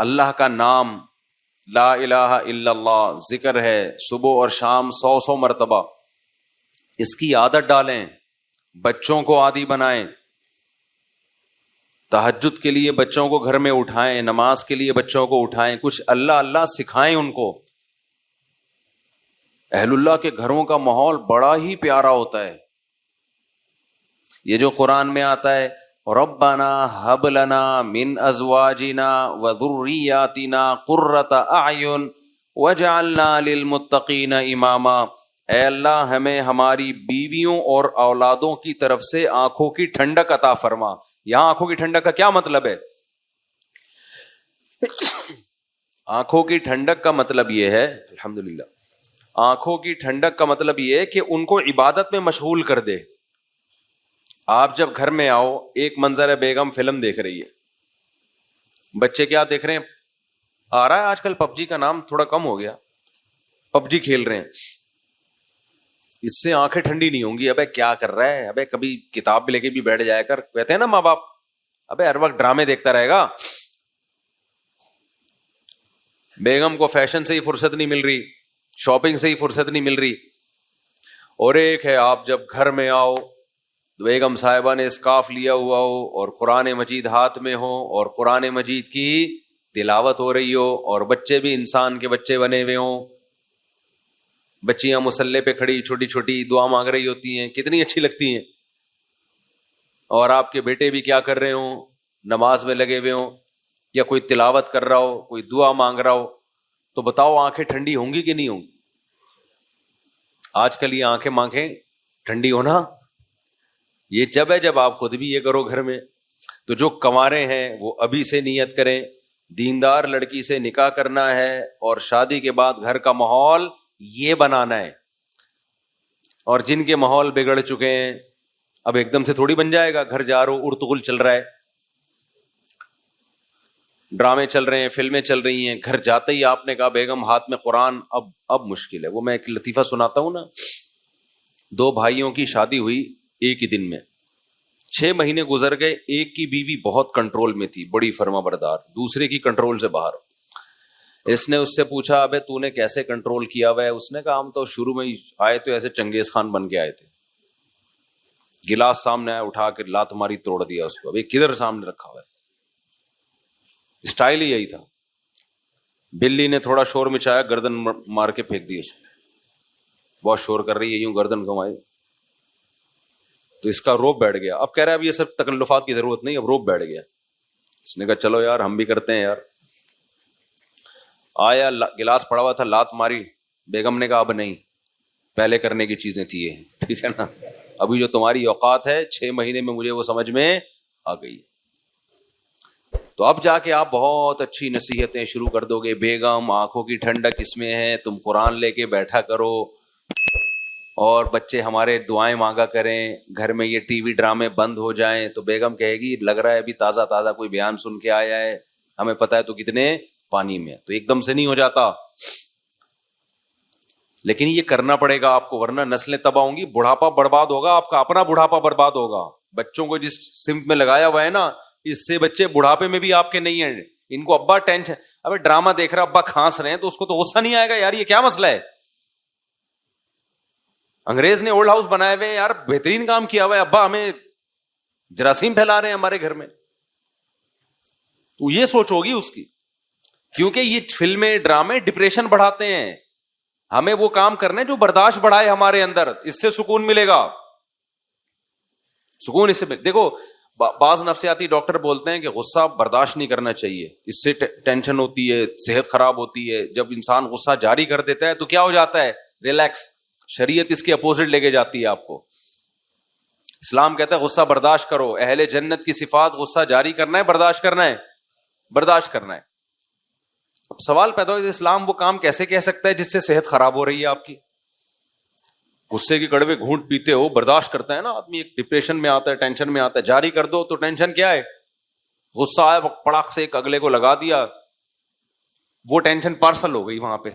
اللہ کا نام لا الہ الا اللہ ذکر ہے صبح اور شام 100 مرتبہ، اس کی عادت ڈالیں، بچوں کو عادی بنائیں، تہجد کے لیے بچوں کو گھر میں اٹھائیں، نماز کے لیے بچوں کو اٹھائیں، کچھ اللہ اللہ سکھائیں ان کو۔ اہل اللہ کے گھروں کا ماحول بڑا ہی پیارا ہوتا ہے۔ یہ جو قرآن میں آتا ہے ربنا ہب لنا من ازواجنا وذریاتنا قرۃ اعین وجعلنا للمتقین اماما، اے اللہ ہمیں ہماری بیویوں اور اولادوں کی طرف سے آنکھوں کی ٹھنڈک عطا فرما۔ یہاں آنکھوں کی ٹھنڈک کا کیا مطلب ہے؟ آنکھوں کی ٹھنڈک کا مطلب یہ ہے، الحمدللہ، آنکھوں کی ٹھنڈک کا مطلب یہ ہے کہ ان کو عبادت میں مشغول کر دے۔ آپ جب گھر میں آؤ، ایک منظر ہے، بیگم فلم دیکھ رہی ہے، بچے کیا دیکھ رہے ہیں؟ آ رہا ہے آج کل پب جی کا نام تھوڑا کم ہو گیا، پب جی کھیل رہے ہیں، اس سے آنکھیں ٹھنڈی نہیں ہوں گی۔ ابے کیا کر رہا ہے؟ ابے کبھی کتاب بھی لے کے بھی بیٹھ جایا کر، کہتے ہیں نا ماں باپ، ابے ہر وقت ڈرامے دیکھتا رہے گا۔ بیگم کو فیشن سے ہی فرصت نہیں مل رہی، شاپنگ سے ہی فرصت نہیں مل رہی۔ اور ایک ہے آپ جب گھر میں آؤ، بیگم صاحبہ نے اسکارف لیا ہوا ہو اور قرآن مجید ہاتھ میں ہو اور قرآن مجید کی تلاوت ہو رہی ہو، اور بچے بھی انسان کے بچے بنے ہوئے ہوں، بچیاں مصلے پہ کھڑی چھوٹی چھوٹی دعا مانگ رہی ہوتی ہیں، کتنی اچھی لگتی ہیں۔ اور آپ کے بیٹے بھی کیا کر رہے ہوں؟ نماز میں لگے ہوئے ہوں، یا کوئی تلاوت کر رہا ہو، کوئی دعا مانگ رہا ہو، تو بتاؤ آنکھیں ٹھنڈی ہوں گی کہ نہیں ہوں گی؟ آج کل یہ آنکھیں ٹھنڈی ہونا یہ جب ہے جب آپ خود بھی یہ کرو گھر میں۔ تو جو کنوارے ہیں وہ ابھی سے نیت کریں، دیندار لڑکی سے نکاح کرنا ہے اور شادی کے بعد گھر کا ماحول یہ بنانا ہے۔ اور جن کے ماحول بگڑ چکے ہیں، اب ایک دم سے تھوڑی بن جائے گا، گھر جا رہو ارتغل چل رہا ہے، ڈرامے چل رہے ہیں، فلمیں چل رہی ہیں، گھر جاتے ہی آپ نے کہا بیگم ہاتھ میں قرآن، اب مشکل ہے۔ وہ میں ایک لطیفہ سناتا ہوں نا، 2 بھائیوں کی شادی ہوئی ایک ہی دن میں، 6 مہینے گزر گئے، ایک کی بیوی بہت کنٹرول میں تھی، بڑی فرما بردار، دوسرے کی کنٹرول سے باہر۔ اس نے اس سے پوچھا ابے تو نے کیسے کنٹرول کیا ہوا ہے؟ اس نے کہا ہم تو شروع میں ہی آئے تو ایسے چنگیز خان بن کے آئے تھے، گلاس سامنے آیا اٹھا کے لات ماری توڑ دیا اس کو، ابھی کدھر سامنے رکھا ہوا ہے، اسٹائل ہی یہی تھا۔ بلی نے تھوڑا شور مچایا، گردن مار کے پھینک دی اس کو، بہت شور کر رہی ہے، یوں گردن گھمائی تو اس کا روب بیٹھ گیا۔ اب کہہ رہا ہے اب یہ سب تکلفات کی ضرورت نہیں، اب روب بیٹھ گیا۔ اس نے کہا چلو یار ہم بھی کرتے ہیں یار۔ آیا گلاس پڑا ہوا تھا، لات ماری، بیگم نے کہا اب نہیں، پہلے کرنے کی چیزیں تھی یہ، ٹھیک ہے نا، ابھی جو تمہاری اوقات ہے 6 مہینے میں مجھے وہ سمجھ میں آ گئی۔ تو اب جا کے آپ بہت اچھی نصیحتیں شروع کر دو گے، بیگم آنکھوں کی ٹھنڈک اس میں ہے، تم قرآن لے کے بیٹھا کرو، اور بچے ہمارے دعائیں مانگا کریں، گھر میں یہ ٹی وی ڈرامے بند ہو جائیں۔ تو بیگم کہے گی لگ رہا ہے ابھی تازہ تازہ کوئی بیان سن کے آیا ہے، ہمیں پتہ ہے تو کتنے پانی میں، تو ایک دم سے نہیں ہو جاتا، لیکن یہ کرنا پڑے گا آپ کو، ورنہ نسلیں تباہ ہوں گی، بڑھاپا برباد ہوگا، آپ کا اپنا بڑھاپا برباد ہوگا۔ بچوں کو جس سمت میں لگایا ہوا ہے نا، اس سے بچے بڑھاپے میں بھی آپ کے نہیں ہیں، ان کو ابا ٹینشن، ابے ڈرامہ دیکھ رہا ابا کھانس رہے ہیں تو اس کو تو غصہ نہیں آئے گا یار یہ کیا مسئلہ ہے؟ انگریز نے اولڈ ہاؤس بنائے ہوئے یار، بہترین کام کیا ہوا ہے، ابا ہمیں جراثیم پھیلا رہے ہیں ہمارے گھر میں، تو یہ سوچ ہوگی اس کی، کیونکہ یہ فلمیں ڈرامے ڈپریشن بڑھاتے ہیں۔ ہمیں وہ کام کرنے جو برداشت بڑھائے ہمارے اندر، اس سے سکون ملے گا، سکون اس سے۔ دیکھو بعض نفسیاتی ڈاکٹر بولتے ہیں کہ غصہ برداشت نہیں کرنا چاہیے، اس سے ٹینشن ہوتی ہے، صحت خراب ہوتی ہے۔ جب انسان غصہ جاری کر دیتا ہے تو کیا ہو جاتا ہے؟ ریلیکس۔ شریعت اس کے اپوزٹ لے کے جاتی ہے آپ کو، اسلام کہتا ہے غصہ برداشت کرو، اہل جنت کی صفات غصہ جاری کرنا ہے، برداشت کرنا ہے، برداشت کرنا ہے۔ اب سوال پیدا ہو اسلام وہ کام کیسے کہہ سکتا ہے جس سے صحت خراب ہو رہی ہے آپ کی؟ غصے کی کڑوے گھونٹ پیتے ہو، برداشت کرتا ہے نا آدمی، ایک ڈپریشن میں آتا ہے، ٹینشن میں آتا ہے، جاری کر دو تو ٹینشن کیا ہے؟ غصہ آیا پڑاخ سے ایک اگلے کو لگا دیا، وہ ٹینشن پارسل ہو گئی وہاں پہ،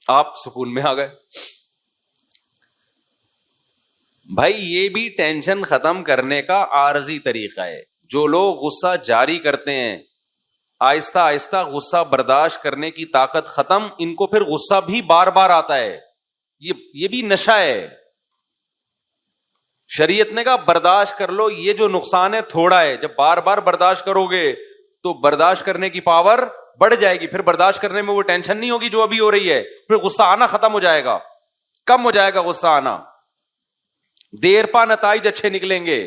آپ سکون میں آ گئے۔ بھائی یہ بھی ٹینشن ختم کرنے کا عارضی طریقہ ہے۔ جو لوگ غصہ جاری کرتے ہیں آہستہ آہستہ غصہ برداشت کرنے کی طاقت ختم, ان کو پھر غصہ بھی بار بار آتا ہے. یہ بھی نشہ ہے. شریعت نے کہا برداشت کر لو, یہ جو نقصان ہے تھوڑا ہے. جب بار بار برداشت کرو گے تو برداشت کرنے کی پاور بڑھ جائے گی, پھر برداشت کرنے میں وہ ٹینشن نہیں ہوگی جو ابھی ہو رہی ہے, پھر غصہ آنا ختم ہو جائے گا, کم ہو جائے گا غصہ آنا, دیر پا نتائج اچھے نکلیں گے.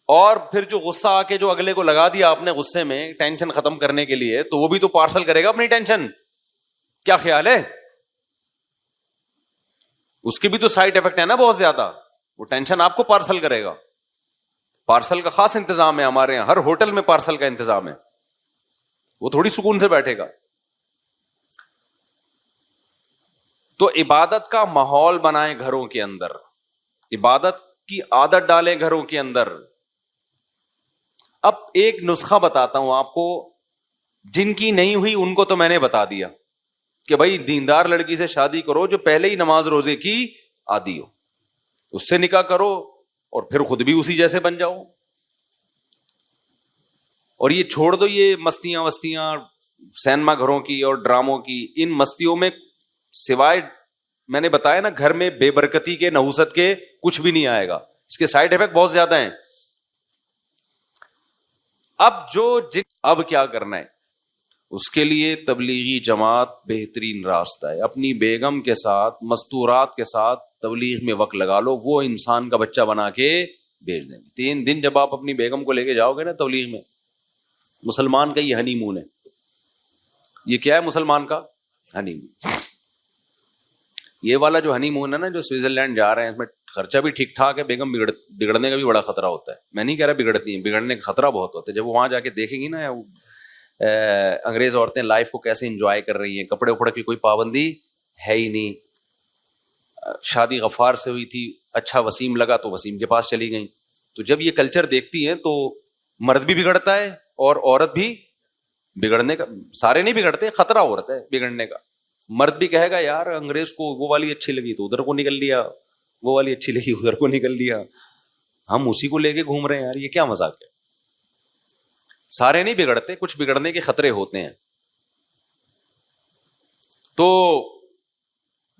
اور پھر جو غصہ آ کے جو اگلے کو لگا دیا آپ نے غصے میں ٹینشن ختم کرنے کے لیے, تو وہ بھی تو پارسل کرے گا اپنی ٹینشن. کیا خیال ہے؟ اس کی بھی تو سائڈ افیکٹ ہے نا بہت زیادہ. وہ ٹینشن آپ کو پارسل کرے گا. پارسل کا خاص انتظام ہے ہمارے یہاں, ہر ہوٹل میں پارسل کا انتظام ہے. وہ تھوڑی سکون سے بیٹھے گا. تو عبادت کا ماحول بنائیں گھروں کے اندر, عبادت کی عادت ڈالیں گھروں کے اندر. اب ایک نسخہ بتاتا ہوں آپ کو, جن کی نہیں ہوئی ان کو تو میں نے بتا دیا کہ بھائی دیندار لڑکی سے شادی کرو جو پہلے ہی نماز روزے کی عادی ہو, اس سے نکاح کرو اور پھر خود بھی اسی جیسے بن جاؤ. اور یہ چھوڑ دو یہ مستیاں سینما گھروں کی اور ڈراموں کی. ان مستیوں میں سوائے میں نے بتایا نا گھر میں بے برکتی کے, نحوست کے کچھ بھی نہیں آئے گا. اس کے سائڈ افیکٹ بہت زیادہ ہیں. اب کیا کرنا ہے, اس کے لیے تبلیغی جماعت بہترین راستہ ہے. اپنی بیگم کے ساتھ مستورات کے ساتھ تبلیغ میں وقت لگا لو, وہ انسان کا بچہ بنا کے بھیج دیں گے. 3 دن جب آپ اپنی بیگم کو لے کے جاؤ گے نا تبلیغ میں, مسلمان کا یہ ہنی مون ہے. یہ کیا ہے مسلمان کا ہنی مون؟ یہ والا جو ہنی مون ہے نا, جو سوئٹزرلینڈ جا رہے ہیں, اس میں خرچہ بھی ٹھیک ٹھاک ہے, بیگم بگڑنے کا بھی بڑا خطرہ ہوتا ہے. میں نہیں کہہ رہا بگڑتی ہیں, بگڑنے کا خطرہ بہت ہوتا ہے. جب وہ وہاں جا کے دیکھیں گی نا انگریز عورتیں لائف کو کیسے انجوائے کر رہی ہیں, کپڑے وپڑے کی کوئی پابندی ہے ہی نہیں. شادی غفار سے ہوئی تھی, اچھا وسیم لگا تو وسیم کے پاس چلی گئیں. تو جب یہ کلچر دیکھتی ہیں تو مرد بھی بگڑتا ہے اور عورت بھی بگڑنے کا, سارے نہیں بگڑتے, خطرہ عورت ہے بگڑنے کا. مرد بھی کہے گا یار انگریز کو وہ والی اچھی لگی تو ادھر کو نکل لیا, وہ والی اچھی لگی ادھر کو نکل لیا, ہم اسی کو لے کے گھوم رہے ہیں یار, یہ کیا مذاق ہے. سارے نہیں بگڑتے, کچھ بگڑنے کے خطرے ہوتے ہیں. تو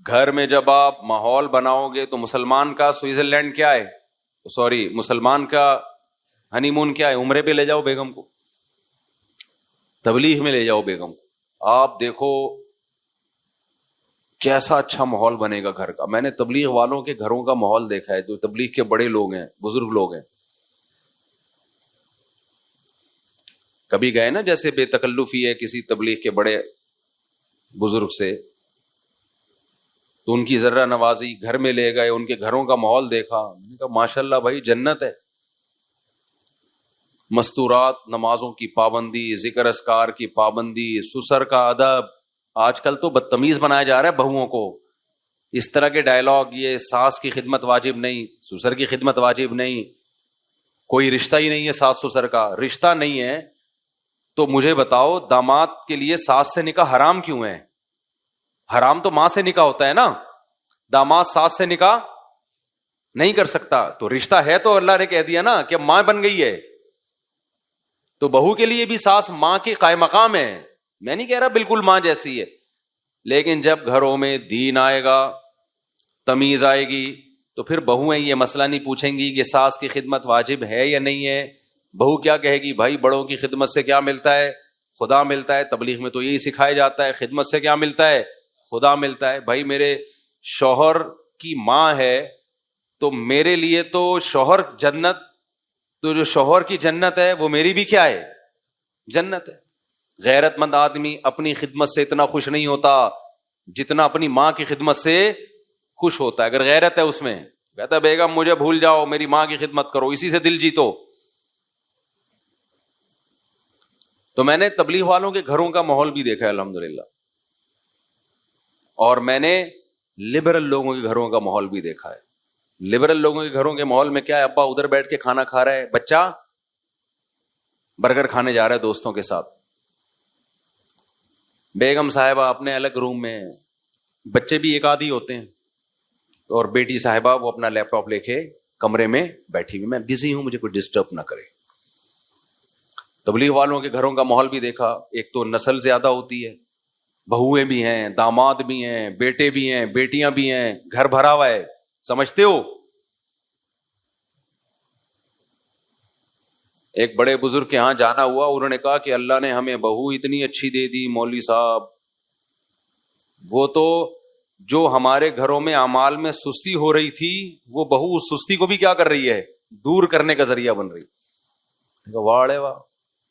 گھر میں جب آپ ماحول بناؤ گے تو مسلمان کا سوئٹزرلینڈ کیا ہے, مسلمان کا ہنی مون کیا ہے, عمرے پہ لے جاؤ بیگم کو, تبلیغ میں لے جاؤ بیگم کو. آپ دیکھو کیسا اچھا ماحول بنے گا گھر کا. میں نے تبلیغ والوں کے گھروں کا ماحول دیکھا ہے, جو تبلیغ کے بڑے لوگ ہیں, بزرگ لوگ ہیں. کبھی گئے نا جیسے بے تکلفی ہے کسی تبلیغ کے بڑے بزرگ سے, تو ان کی ذرہ نوازی, گھر میں لے گئے, ان کے گھروں کا ماحول دیکھا, میں نے کہا ماشاءاللہ بھائی جنت ہے. مستورات, نمازوں کی پابندی, ذکر اذکار کی پابندی, سسر کا ادب. آج کل تو بدتمیز بنایا جا رہا ہے بہوؤں کو, اس طرح کے ڈائلاگ, یہ ساس کی خدمت واجب نہیں, سسر کی خدمت واجب نہیں, کوئی رشتہ ہی نہیں ہے ساس سسر کا. رشتہ نہیں ہے تو مجھے بتاؤ داماد کے لیے ساس سے نکاح حرام کیوں ہے؟ حرام تو ماں سے نکاح ہوتا ہے نا, داماد ساس سے نکاح نہیں کر سکتا. تو رشتہ ہے تو اللہ نے کہہ دیا نا کہ ماں بن گئی ہے, تو بہو کے لیے بھی ساس ماں کے قائم مقام ہے. میں نہیں کہہ رہا بالکل ماں جیسی ہے, لیکن جب گھروں میں دین آئے گا, تمیز آئے گی, تو پھر بہویں یہ مسئلہ نہیں پوچھیں گی کہ ساس کی خدمت واجب ہے یا نہیں ہے. بہو کیا کہے گی, بھائی بڑوں کی خدمت سے کیا ملتا ہے, خدا ملتا ہے. تبلیغ میں تو یہی سکھایا جاتا ہے, خدمت سے کیا ملتا ہے, خدا ملتا ہے. بھائی میرے شوہر کی ماں ہے تو میرے لیے تو شوہر جنت, تو جو شوہر کی جنت ہے وہ میری بھی کیا ہے, جنت ہے. غیرت مند آدمی اپنی خدمت سے اتنا خوش نہیں ہوتا جتنا اپنی ماں کی خدمت سے خوش ہوتا ہے. اگر غیرت ہے اس میں, کہتا ہے بیگم مجھے بھول جاؤ, میری ماں کی خدمت کرو, اسی سے دل جیتو. تو میں نے تبلیغ والوں کے گھروں کا ماحول بھی دیکھا ہے الحمدللہ, اور میں نے لبرل لوگوں کے گھروں کا ماحول بھی دیکھا ہے. لبرل لوگوں کے گھروں کے ماحول میں کیا ہے, ابا ادھر بیٹھ کے کھانا کھا رہا ہے, بچہ برگر کھانے جا رہا ہے دوستوں کے ساتھ, بیگم صاحبہ اپنے الگ روم میں, بچے بھی ایک آدھی ہوتے ہیں, اور بیٹی صاحبہ وہ اپنا لیپ ٹاپ لے کے کمرے میں بیٹھی ہوئی, میں بزی ہوں مجھے کوئی ڈسٹرب نہ کرے. تبلیغ والوں کے گھروں کا ماحول بھی دیکھا. ایک تو نسل زیادہ ہوتی ہے, بہویں بھی ہیں, داماد بھی ہیں, بیٹے بھی ہیں, بیٹیاں بھی ہیں, گھر بھرا ہوا ہے. سمجھتے ہو؟ ایک بڑے بزرگ کے ہاں جانا ہوا, انہوں نے کہا کہ اللہ نے ہمیں بہو اتنی اچھی دے دی مولوی صاحب, وہ تو جو ہمارے گھروں میں اعمال میں سستی ہو رہی تھی, وہ بہو اس سستی کو بھی کیا کر رہی ہے, دور کرنے کا ذریعہ بن رہی. واہ واہ,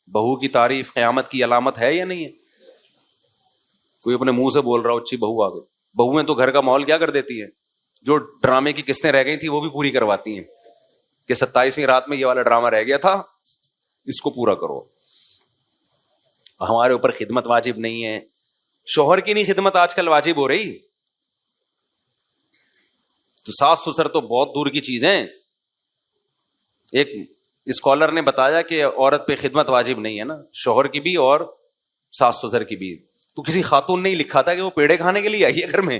بہو کی تعریف قیامت کی علامت ہے یا نہیں ہے؟ کوئی اپنے منہ سے بول رہا ہو اچھی بہو آ گئی. بہویں تو گھر کا ماحول کیا کر دیتی ہیں, جو ڈرامے کی قسطیں رہ گئی تھی وہ بھی پوری کرواتی ہیں کہ 27ویں رات میں یہ والا ڈرامہ رہ گیا تھا, اس کو پورا کرو. ہمارے اوپر خدمت واجب نہیں ہے, شوہر کی نہیں خدمت آج کل واجب ہو رہی, تو ساس سسر تو بہت دور کی چیز ہیں. ایک اسکالر نے بتایا کہ عورت پہ خدمت واجب نہیں ہے نا, شوہر کی بھی اور ساس سسر کی بھی. تو کسی خاتون نے لکھا تھا کہ وہ پیڑے کھانے کے لیے آئی ہے گھر میں,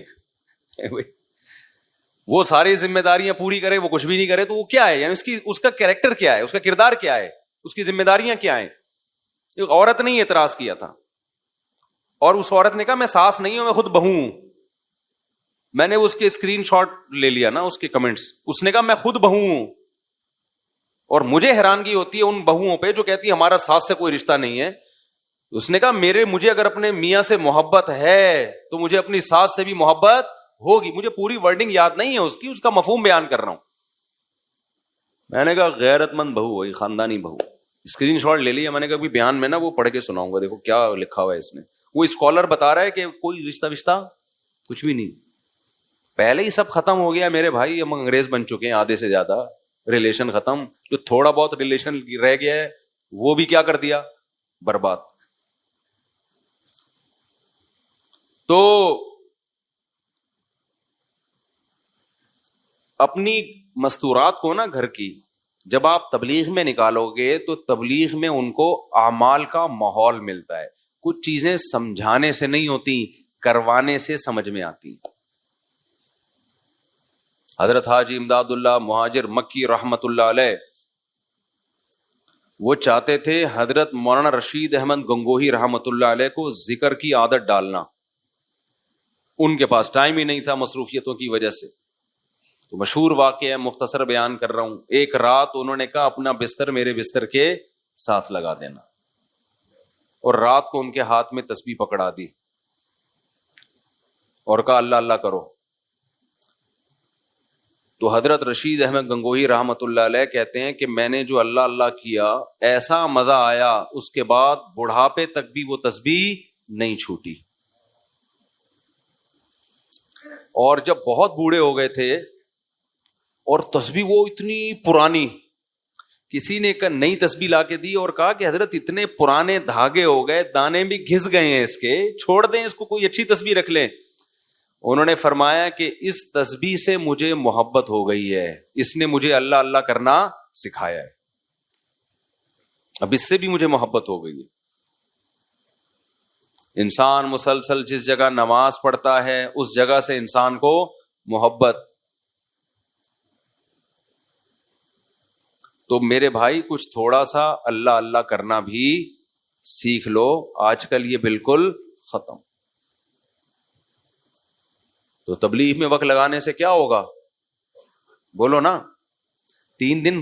وہ ساری ذمہ داریاں پوری کرے, وہ کچھ بھی نہیں کرے, تو وہ کیا ہے, یعنی اس کا کیریکٹر کیا ہے, اس کا کردار کیا ہے, اس کی ذمہ داریاں کیا ہیں. ایک عورت نے اعتراض کیا تھا, اور اس عورت نے کہا میں ساس نہیں ہوں, میں خود بہو ہوں. میں نے اس کے اسکرین شاٹ لے لیا نا, اس کے کمنٹس. اس نے کہا میں خود بہو ہوں, اور مجھے حیرانگی ہوتی ہے ان بہوؤں پہ جو کہتی ہے ہمارا ساس سے کوئی رشتہ نہیں ہے. اس نے کہا مجھے اگر اپنے میاں سے محبت ہے تو مجھے اپنی ساس سے بھی محبت ہوگی. مجھے پوری ورڈنگ یاد نہیں ہے اس کی, اس کا مفہوم بیان کر رہا ہوں. میں نے کہا غیرت مند بہو ہوئی, خاندانی بہو. اسکرین شاٹ لے لیا, میں نے کہا بھی بیان میں نا وہ پڑھ کے سناؤں گا, دیکھو کیا لکھا ہوا ہے اس نے. وہ اسکالر بتا رہا ہے کہ کوئی رشتہ کچھ بھی نہیں, پہلے ہی سب ختم ہو گیا میرے بھائی. ہم انگریز بن چکے ہیں آدھے سے زیادہ, ریلیشن ختم. جو تھوڑا بہت ریلیشن رہ گیا ہے وہ بھی کیا کر دیا, برباد. تو اپنی مستورات کو نا گھر کی جب آپ تبلیغ میں نکالو گے تو تبلیغ میں ان کو اعمال کا ماحول ملتا ہے. کچھ چیزیں سمجھانے سے نہیں ہوتی, کروانے سے سمجھ میں آتی. حضرت حاجی امداد اللہ مہاجر مکی رحمت اللہ علیہ, وہ چاہتے تھے حضرت مولانا رشید احمد گنگوہی رحمت اللہ علیہ کو ذکر کی عادت ڈالنا. ان کے پاس ٹائم ہی نہیں تھا مصروفیتوں کی وجہ سے. تو مشہور واقعہ ہے, مختصر بیان کر رہا ہوں. ایک رات انہوں نے کہا اپنا بستر میرے بستر کے ساتھ لگا دینا, اور رات کو ان کے ہاتھ میں تسبیح پکڑا دی اور کہا اللہ اللہ کرو. تو حضرت رشید احمد گنگوہی رحمت اللہ علیہ کہتے ہیں کہ میں نے جو اللہ اللہ کیا ایسا مزہ آیا, اس کے بعد بڑھاپے تک بھی وہ تسبیح نہیں چھوٹی. اور جب بہت بوڑھے ہو گئے تھے اور تسبیح وہ اتنی پرانی, کسی نے نئی تسبیح لا کے دی اور کہا کہ حضرت اتنے پرانے دھاگے ہو گئے, دانے بھی گھس گئے ہیں اس کے, چھوڑ دیں اس کو, کوئی اچھی تسبیح رکھ لیں. انہوں نے فرمایا کہ اس تسبیح سے مجھے محبت ہو گئی ہے, اس نے مجھے اللہ اللہ کرنا سکھایا ہے, اب اس سے بھی مجھے محبت ہو گئی ہے. انسان مسلسل جس جگہ نماز پڑھتا ہے اس جگہ سے انسان کو محبت. تو میرے بھائی کچھ تھوڑا سا اللہ اللہ کرنا بھی سیکھ لو, آج کل یہ بالکل ختم. تو تبلیغ میں وقت لگانے سے کیا ہوگا, بولو نا. 3 دن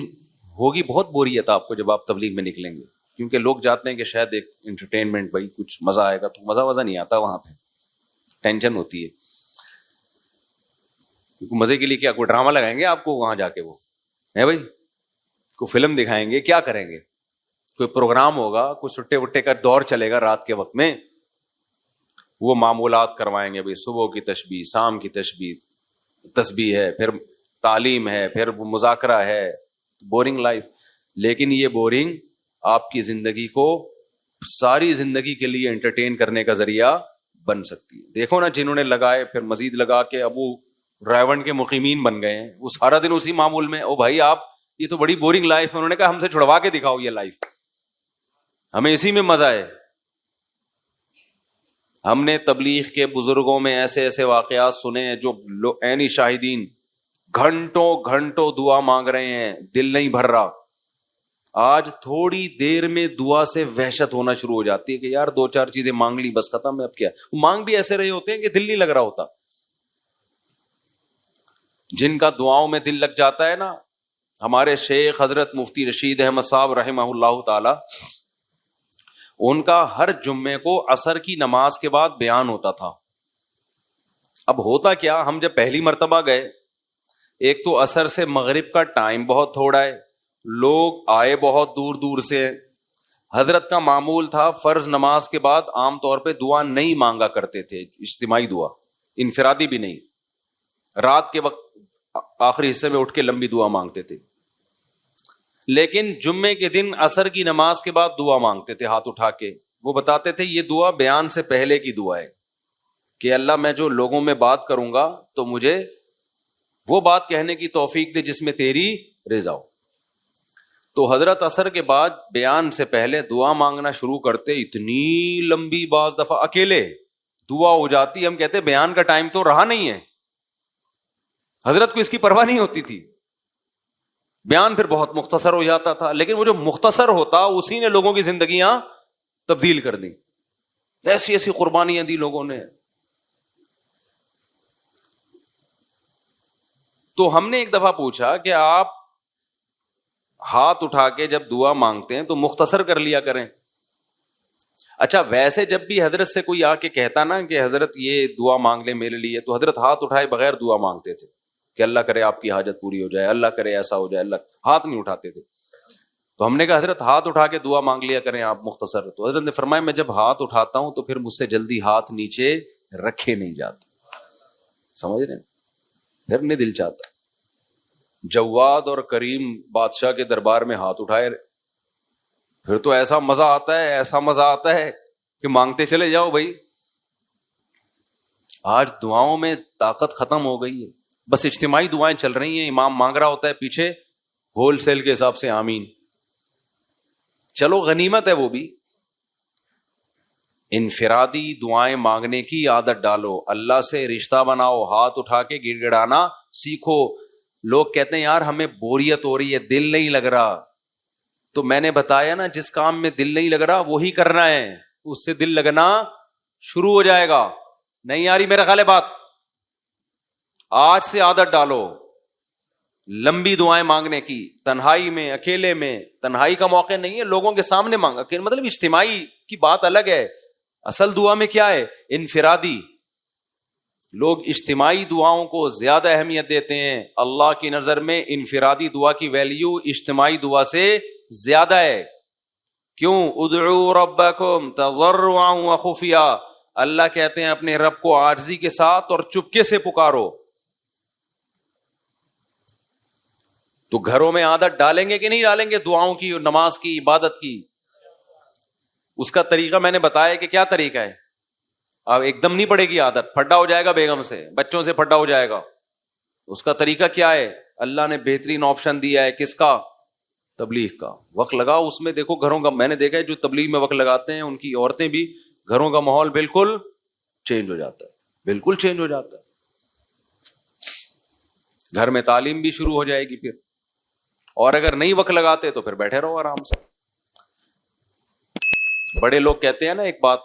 ہوگی بہت بوریت آپ کو جب آپ تبلیغ میں نکلیں گے, کیونکہ لوگ جاتے ہیں کہ شاید ایک انٹرٹینمنٹ, بھائی کچھ مزہ آئے گا, تو مزہ نہیں آتا وہاں پہ, ٹینشن ہوتی ہے. کیونکہ مزے کے لیے کیا کوئی ڈرامہ لگائیں گے آپ کو وہاں جا کے, وہ ہے بھائی کوئی فلم دکھائیں گے, کیا کریں گے, کوئی پروگرام ہوگا, کوئی سٹے وٹے کا دور چلے گا رات کے وقت میں, وہ معمولات کروائیں گے, بھائی صبح کی تسبیح, شام کی تسبیح ہے, پھر تعلیم ہے, پھر مذاکرہ ہے, بورنگ لائف. لیکن یہ بورنگ آپ کی زندگی کو ساری زندگی کے لیے انٹرٹین کرنے کا ذریعہ بن سکتی ہے. دیکھو نا جنہوں نے لگائے پھر مزید لگا کے اب وہ رائیونڈ کے مقیمین بن گئے ہیں, وہ سارا دن اسی معمول میں. او بھائی آپ یہ تو بڑی بورنگ لائف ہے. انہوں نے کہا ہم سے چھڑوا کے دکھاؤ یہ لائف, ہمیں اسی میں مزہ ہے. ہم نے تبلیغ کے بزرگوں میں ایسے ایسے واقعات سنے ہیں جو عینی شاہدین گھنٹوں گھنٹوں دعا مانگ رہے ہیں, دل نہیں بھر رہا. آج تھوڑی دیر میں دعا سے وحشت ہونا شروع ہو جاتی ہے کہ یار 2-4 چیزیں مانگ لی بس ختم ہے، اب کیا. مانگ بھی ایسے رہے ہوتے ہیں کہ دل نہیں لگ رہا ہوتا. جن کا دعاؤں میں دل لگ جاتا ہے نا، ہمارے شیخ حضرت مفتی رشید احمد صاحب رحمہ اللہ تعالی، ان کا ہر جمعے کو عصر کی نماز کے بعد بیان ہوتا تھا. اب ہوتا کیا، ہم جب پہلی مرتبہ گئے، ایک تو عصر سے مغرب کا ٹائم بہت تھوڑا ہے، لوگ آئے بہت دور دور سے. حضرت کا معمول تھا فرض نماز کے بعد عام طور پہ دعا نہیں مانگا کرتے تھے، اجتماعی دعا، انفرادی بھی نہیں. رات کے وقت آخری حصے میں اٹھ کے لمبی دعا مانگتے تھے. لیکن جمعے کے دن عصر کی نماز کے بعد دعا مانگتے تھے ہاتھ اٹھا کے. وہ بتاتے تھے یہ دعا بیان سے پہلے کی دعا ہے کہ اللہ میں جو لوگوں میں بات کروں گا تو مجھے وہ بات کہنے کی توفیق دے جس میں تیری رضا ہو. تو حضرت عصر کے بعد بیان سے پہلے دعا مانگنا شروع کرتے، اتنی لمبی، بعض دفعہ اکیلے دعا ہو جاتی، ہم کہتے بیان کا ٹائم تو رہا نہیں ہے. حضرت کو اس کی پرواہ نہیں ہوتی تھی، بیان پھر بہت مختصر ہو جاتا تھا، لیکن وہ جو مختصر ہوتا اسی نے لوگوں کی زندگیاں تبدیل کر دی. ایسی ایسی قربانیاں دی لوگوں نے. تو ہم نے ایک دفعہ پوچھا کہ آپ ہاتھ اٹھا کے جب دعا مانگتے ہیں تو مختصر کر لیا کریں. اچھا ویسے جب بھی حضرت سے کوئی آ کے کہتا نا کہ حضرت یہ دعا مانگ لیں میرے لیے، تو حضرت ہاتھ اٹھائے بغیر دعا مانگتے تھے کہ اللہ کرے آپ کی حاجت پوری ہو جائے، اللہ کرے ایسا ہو جائے، اللہ. ہاتھ نہیں اٹھاتے تھے. تو ہم نے کہا حضرت ہاتھ اٹھا کے دعا مانگ لیا کریں آپ مختصر. تو حضرت نے فرمایا میں جب ہاتھ اٹھاتا ہوں تو پھر مجھ سے جلدی ہاتھ نیچے رکھے نہیں جاتے. سمجھ رہے ہیں؟ پھر نہیں دل چاہتا. جواد اور کریم بادشاہ کے دربار میں ہاتھ اٹھائے، پھر تو ایسا مزہ آتا ہے، ایسا مزہ آتا ہے کہ مانگتے چلے جاؤ بھائی. آج دعاؤں میں طاقت ختم ہو گئی ہے، بس اجتماعی دعائیں چل رہی ہیں، امام مانگ رہا ہوتا ہے پیچھے ہول سیل کے حساب سے آمین. چلو غنیمت ہے وہ بھی. انفرادی دعائیں مانگنے کی عادت ڈالو، اللہ سے رشتہ بناؤ، ہاتھ اٹھا کے گڑ گڑانا سیکھو. لوگ کہتے ہیں یار ہمیں بوریت ہو رہی ہے، دل نہیں لگ رہا. تو میں نے بتایا نا جس کام میں دل نہیں لگ رہا وہی کرنا ہے، اس سے دل لگنا شروع ہو جائے گا. نہیں آ رہی میرا خیال ہے بات؟ آج سے عادت ڈالو لمبی دعائیں مانگنے کی، تنہائی میں، اکیلے میں. تنہائی کا موقع نہیں ہے، لوگوں کے سامنے مانگا کہ مطلب اجتماعی کی بات الگ ہے. اصل دعا میں کیا ہے؟ انفرادی. لوگ اجتماعی دعاؤں کو زیادہ اہمیت دیتے ہیں. اللہ کی نظر میں انفرادی دعا کی ویلیو اجتماعی دعا سے زیادہ ہے. کیوں؟ ادعوا ربکم تضرعا وخفیا. اللہ کہتے ہیں اپنے رب کو عاجزی کے ساتھ اور چپکے سے پکارو. تو گھروں میں عادت ڈالیں گے کہ نہیں ڈالیں گے دعاؤں کی، نماز کی، عبادت کی؟ اس کا طریقہ میں نے بتایا کہ کیا طریقہ ہے. اب ایک دم نہیں پڑے گی عادت، پھڈا ہو جائے گا بیگم سے، بچوں سے پھڈا ہو جائے گا. اس کا طریقہ کیا ہے؟ اللہ نے بہترین آپشن دیا ہے. کس کا؟ تبلیغ کا. وقت لگاؤ اس میں. دیکھو گھروں کا، میں نے دیکھا ہے جو تبلیغ میں وقت لگاتے ہیں ان کی عورتیں بھی، گھروں کا ماحول بالکل چینج ہو جاتا ہے، بالکل چینج ہو جاتا ہے. گھر میں تعلیم بھی شروع ہو جائے گی پھر. اور اگر نہیں وقت لگاتے تو پھر بیٹھے رہو آرام سے. بڑے لوگ کہتے ہیں نا ایک بات،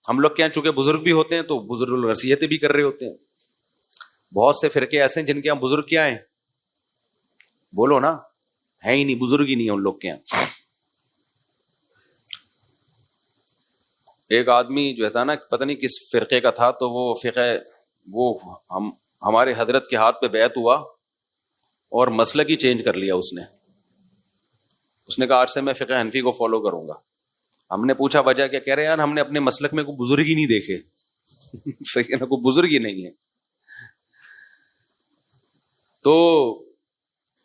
ہم لوگ کیا چونکہ بزرگ بھی ہوتے ہیں تو بزرگ نصیحتیں بھی کر رہے ہوتے ہیں. بہت سے فرقے ایسے ہیں جن کے یہاں بزرگ کیا ہیں؟ بولو نا، ہے ہی نہیں، بزرگ ہی نہیں ہے ان لوگ کے یہاں. ایک آدمی جو تھا نا پتہ نہیں کس فرقے کا تھا، تو وہ فقہ وہ ہمارے حضرت کے ہاتھ پہ بیعت ہوا اور مسلک ہی چینج کر لیا. اس نے کہا آج سے میں فقہ حنفی کو فالو کروں گا. ہم نے پوچھا وجہ کیا؟ کہہ رہے یار ہم نے اپنے مسلک میں کوئی بزرگ ہی نہیں دیکھے. صحیح ہے نا، کوئی بزرگ ہی نہیں ہے. تو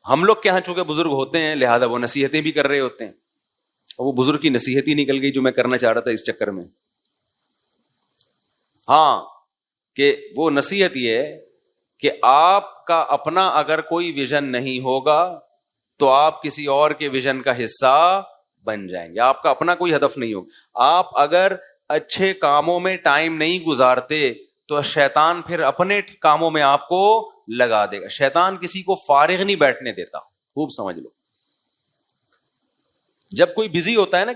ہم لوگ کے یہاں چونکہ بزرگ ہوتے ہیں لہذا وہ نصیحتیں بھی کر رہے ہوتے ہیں. وہ بزرگ کی نصیحت ہی نکل گئی جو میں کرنا چاہ رہا تھا اس چکر میں. ہاں کہ وہ نصیحت یہ ہے کہ آپ کا اپنا اگر کوئی ویژن نہیں ہوگا تو آپ کسی اور کے ویژن کا حصہ بن جائیں گے. آپ کا اپنا کوئی ہدف نہیں ہوگا. آپ اگر اچھے کاموں میں ٹائم نہیں گزارتے تو شیطان پھر اپنے کاموں میں آپ کو لگا دے گا. شیطان کسی کو فارغ نہیں بیٹھنے دیتا، خوب سمجھ لو. جب کوئی بزی ہوتا ہے نا